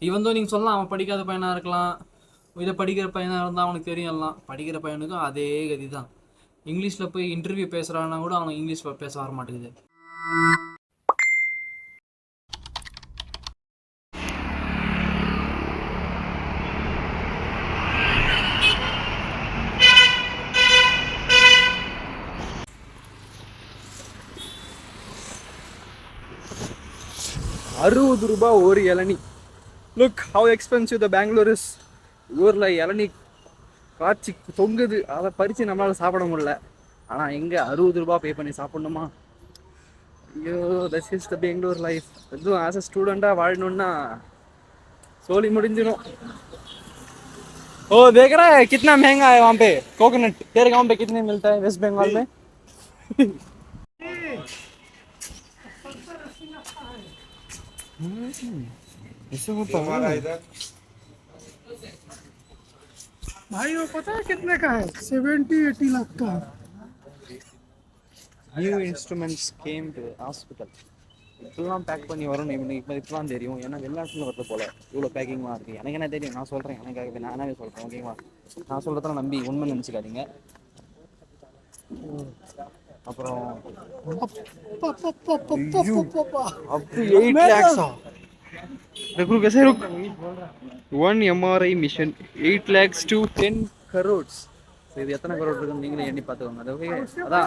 Even though நீங்கள் சொல்லலாம் அவன் படிக்காத பையனாக இருக்கலாம், இதை படிக்கிற பையனாக இருந்தால் அவனுக்கு தெரியலாம். படிக்கிற பையனுக்கும் அதே கதி தான். இங்கிலீஷில் போய் இன்டர்வியூ பேசுகிறான்னா கூட அவனுக்கு இங்கிலீஷ் பேச வர மாட்டேங்குது. ₹60 ஒரு இளநி. Look how expensive the Bengaluru is. ஊரில் இளநி காய்ச்சி தொங்குது, அதை பறித்து நம்மளால் சாப்பிட முடியல. ஆனால் எங்கே ₹60 பே பண்ணி சாப்பிட்ணுமா? ஐயோ, that's is the Bengaluru life. எதுவும் ஆஸ் அ ஸ்டூடெண்ட்டாக வாழணுன்னா சோலி முடிஞ்சிடும். ओ देख रहा है कितना महंगा है वहाँ पे कोकोनट. तेरे गाँव पे कितने मिलता है वेस्ट बंगाल में? ऐसे होता है भाई। वो पता है कितने का है? 70-80 लाख का। New instruments came to hospital. இப்பெல்லாம் பேக் பண்ணி வரணும். இப்போ இப்பெல்லாம் தெரியும், ஏன்னா வெளிநாட்டில் வரது போல் இவ்வளோ பேக்கிங்லாம் இருக்குது. எனக்கு என்ன தெரியும், நான் சொல்கிறேன், எனக்கு நானே சொல்கிறேன். ஓகேவா? நான் சொல்கிறதெல்லாம் நம்பி உண்மை நினச்சிக்காதீங்க. அப்புறம் அப்படி 8 lakhs. रुक कैसे रुक 1 MRI mission 8 lakhs to 10 crores. இது எத்தனை கரோட் இருக்குன்னு நீங்களே எண்ணி பார்த்துக்கோங்க. அது ஓகே.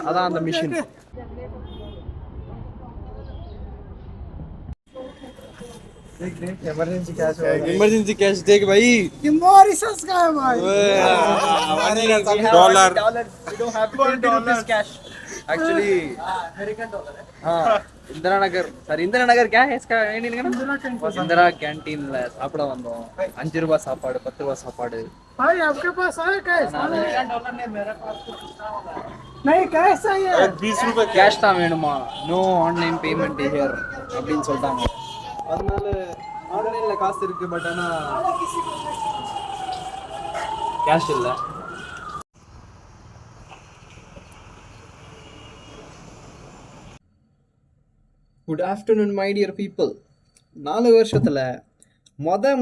அதான் அந்த மிஷன். इमरजेंसी कैश देख भाई. ये मॉरिशस का है भाई। Dollar we don't have $20 cash actually. American dollar है. हाँ, इंदिरा नगर. सर इंदिरा नगर क्या है इसका? इंदिरा कैंटीन சாப்பிட வந்தோம். ₹5 சாப்பாடு, ₹10 சாப்பாடு. भाई आपके पास है कैश? $20 नहीं मेरे पास. नहीं कैश चाहिए। ₹20 கேஷ் தான் வேணுமா? நோ ஆன்லைன் பேமெண்ட் ஹியர் அப்படின்னு சொல்லிட்டாங்க. அதனால ஆன்லைனில் காசு இருக்குது, பட் ஆனால் கேஷ் இல்லை. Good afternoon my dear people. 4 வருஷத்தில்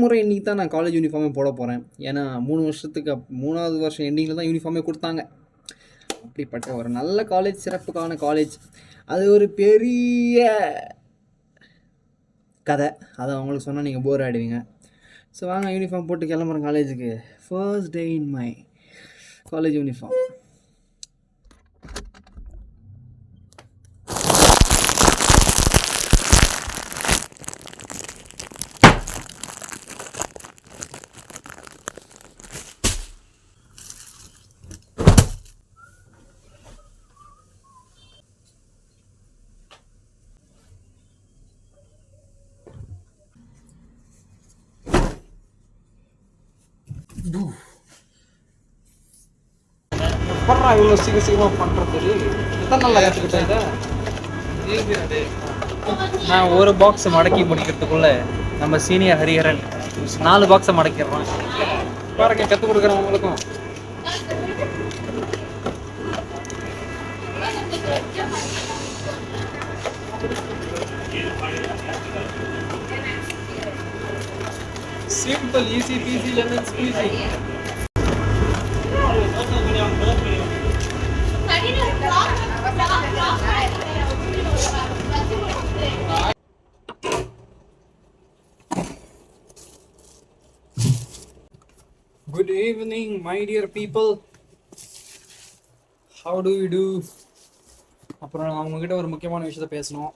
முறை இன்றைக்கி தான் நான் காலேஜ் யூனிஃபார்மே போட போகிறேன். ஏன்னா 3 வருஷத்துக்கு 3வது வருஷம் எண்டிங்கில் தான் யூனிஃபார்மே கொடுத்தாங்க. அப்படிப்பட்ட ஒரு நல்ல காலேஜ், சிறப்புக்கான காலேஜ். அது ஒரு பெரிய கதை. அதை அவங்களுக்கு சொன்னால் நீங்கள் போர் ஆகிடுவீங்க. ஸோ வாங்க யூனிஃபார்ம் போட்டு கிளம்புறேன் காலேஜுக்கு. First day in my college uniform. எப்படா இவ்வளோ சீக்கிரமாக பண்ணுறது? எத்தனை நாளில் கற்றுக்கிட்டேன் இதை? நான் ஒரு பாக்ஸ் மடக்கி முடிக்கிறதுக்குள்ளே நம்ம சீனியர் ஹரிஹரன் 4 பாக்ஸை மடக்கிடுறான். பாருங்க, கற்றுக் கொடுக்குறேன் உங்களுக்கும். Simple, easy peasy, lemon squeezy. Good evening, my dear people. How do you do? அப்புறம் நான் உங்ககிட்ட ஒரு முக்கியமான விஷயத்த பேசணும்.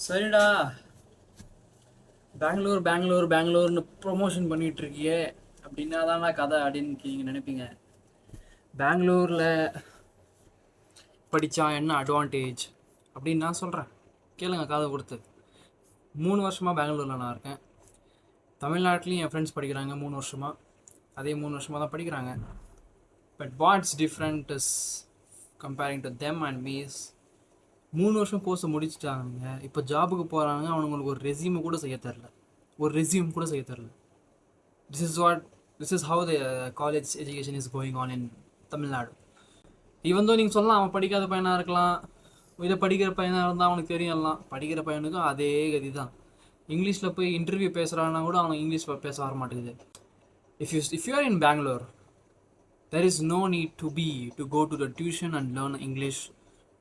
சரிடா, பெங்களூர்னு ப்ரொமோஷன் பண்ணிட்டு இருக்கியே அப்படின்னா தான் கதை அப்படின்னு நீங்கள் நினைப்பீங்க. பெங்களூரில் படித்தா என்ன அட்வான்டேஜ் அப்படின்னு நான் சொல்கிறேன், கேளுங்க காதை கொடுத்து. 3 வருஷமாக பெங்களூரில் நான் இருக்கேன். தமிழ்நாட்டிலையும் என் ஃப்ரெண்ட்ஸ் படிக்கிறாங்க 3 வருஷமாக. அதே 3 வருஷமாக தான் படிக்கிறாங்க. But watts different is comparing to them and maize, 3 வருஷம் கோர்ஸை முடிச்சுட்டாங்க. இப்போ ஜாபுக்கு போகிறாங்க. அவனுங்களுக்கு ஒரு ரெசியூம் கூட செய்ய தெரில. This is what this is how the college education is going on in Tamil Nadu. Even though நீங்கள் சொல்லலாம் அவன் படிக்காத பையனாக இருக்கலாம், இதை படிக்கிற பையனாக இருந்தால் அவனுக்கு தெரியலாம். படிக்கிற பையனுக்கும் அதே கதி தான். இங்கிலீஷில் போய் இன்டர்வியூ பேசுகிறான்னா கூட அவனுக்கு இங்கிலீஷ் பேச வர மாட்டேங்குது. If you are in Bangalore, there is no need to go to the tuition and learn English,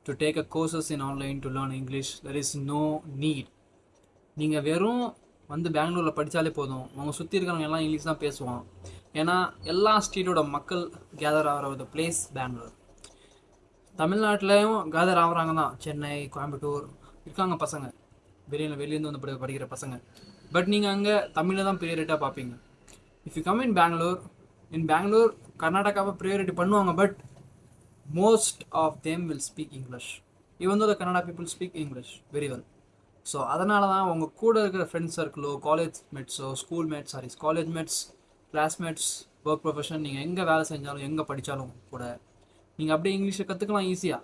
to take a courses in online to learn English. There is no need. நீங்கள் வெறும் வந்து பெங்களூரில் படித்தாலே போதும், அவங்க சுற்றி இருக்கிறவங்க எல்லாம் இங்கிலீஷ் தான் பேசுவான். ஏன்னா எல்லா ஸ்டேட்டோட மக்கள் கேதர் ஆகிற பிளேஸ் பெங்களூர். தமிழ்நாட்டிலையும் கேதர் ஆகுறாங்க தான், சென்னை, கோயம்புத்தூர் இருக்காங்க பசங்க, வெளியேருந்து வந்து படிக்கிற பசங்க. பட் நீங்கள் அங்கே தமிழை தான் ப்ரியாரிட்டாக பார்ப்பீங்க. If you come in Bengaluru கர்நாடகாவை ப்ரியாரிட்டி பண்ணுவாங்க, but most of them will speak English. Even though the Kannada people speak English very well. So அதனால தான் உங்கள் கூட இருக்கிற ஃப்ரெண்ட்ஸ் சர்க்கிளோ, college mates, classmates, work profession, நீங்கள் எங்கே வேலை செஞ்சாலும் எங்கே படித்தாலும் கூட நீங்கள் அப்படியே இங்கிலீஷை கற்றுக்கலாம் ஈஸியாக.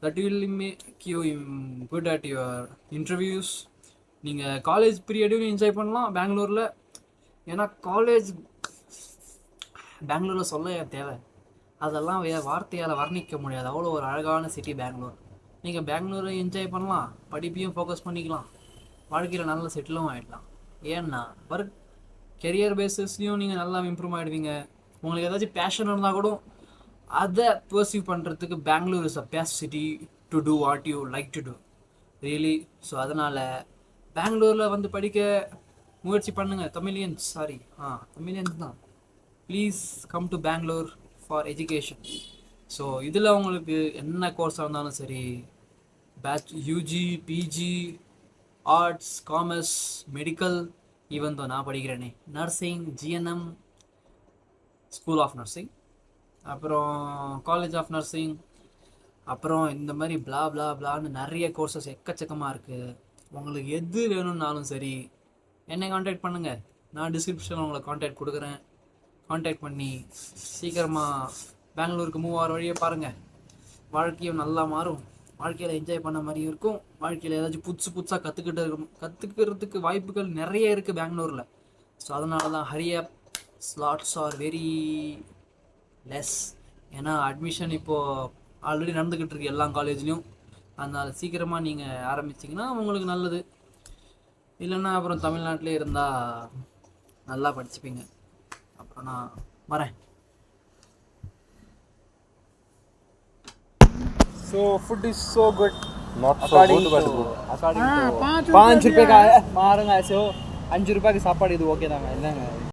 That will make you good at your interviews. நீங்கள் காலேஜ் பீரியடையும் என்ஜாய் பண்ணலாம் பெங்களூரில். ஏன்னா காலேஜ் பெங்களூரில் சொல்ல தேவை, அதெல்லாம் வார்த்தையால் வர்ணிக்க முடியாது. அவ்வளோ ஒரு அழகான சிட்டி பெங்களூர். நீங்கள் பெங்களூரை என்ஜாய் பண்ணலாம், படிப்பையும் ஃபோக்கஸ் பண்ணிக்கலாம், வாழ்க்கையில் நல்லா செட்டிலும் ஆகிடலாம். ஏன்னா ஒர்க் கெரியர் பேஸஸ்லையும் நீங்கள் நல்லா இம்ப்ரூவ் ஆகிடுவீங்க. உங்களுக்கு ஏதாச்சும் பேஷன் இருந்தால் கூட அதை பர்சீவ் பண்ணுறதுக்கு Bengaluru is a best city to do what you like to do really. So அதனால் பெங்களூரில் வந்து படிக்க முயற்சி பண்ணுங்கள். தமிழியன்ஸ் தான். Please come to Bengaluru for education. So இதில் உங்களுக்கு என்ன கோர்ஸாக இருந்தாலும் சரி, UG, PG, arts, commerce, medical, even தான் நான் படிக்கிறேனே nursing, GNM, school of nursing, அப்புறம் காலேஜ் ஆஃப் நர்சிங், அப்புறம் இந்த மாதிரி பிளான்னு நிறைய கோர்சஸ் எக்கச்சக்கமாக இருக்குது. உங்களுக்கு எது வேணும்னாலும் சரி என்னை காண்டாக்ட் பண்ணுங்கள். நான் டிஸ்கிரிப்ஷனில் உங்களை காண்டாக்ட் கொடுக்குறேன். காண்டாக்ட் பண்ணி சீக்கிரமாக பெங்களூருக்கு மூவ் ஆகிற வழியை பாருங்கள். வாழ்க்கையும் நல்லா மாறும், வாழ்க்கையில் என்ஜாய் பண்ண மாதிரியும் இருக்கும். வாழ்க்கையில் ஏதாச்சும் புதுசாக கற்றுக்கிறதுக்கு வாய்ப்புகள் நிறைய இருக்குது பெங்களூரில். ஸோ அதனால தான் ஹரியப், ஸ்லாட்ஸ் ஆர் வெரி லெஸ். ஏன்னா அட்மிஷன் இப்போது ஆல்ரெடி நடந்துக்கிட்டு இருக்கு எல்லா காலேஜ்லேயும். அதனால் சீக்கிரமாக நீங்கள் ஆரம்பிச்சிங்கன்னா உங்களுக்கு நல்லது. இல்லைன்னா அப்புறம் தமிழ்நாட்டிலே இருந்தால் நல்லா படிச்சுப்பீங்க. அப்புறம் நான் வரேன். So food is so good. Not so according good, but to, good. according to 5 5 रुपए का है मारूंगा ऐसे हो. 5 रुपए की सापाड़ இது ஓகே தாங்க. இல்லைங்க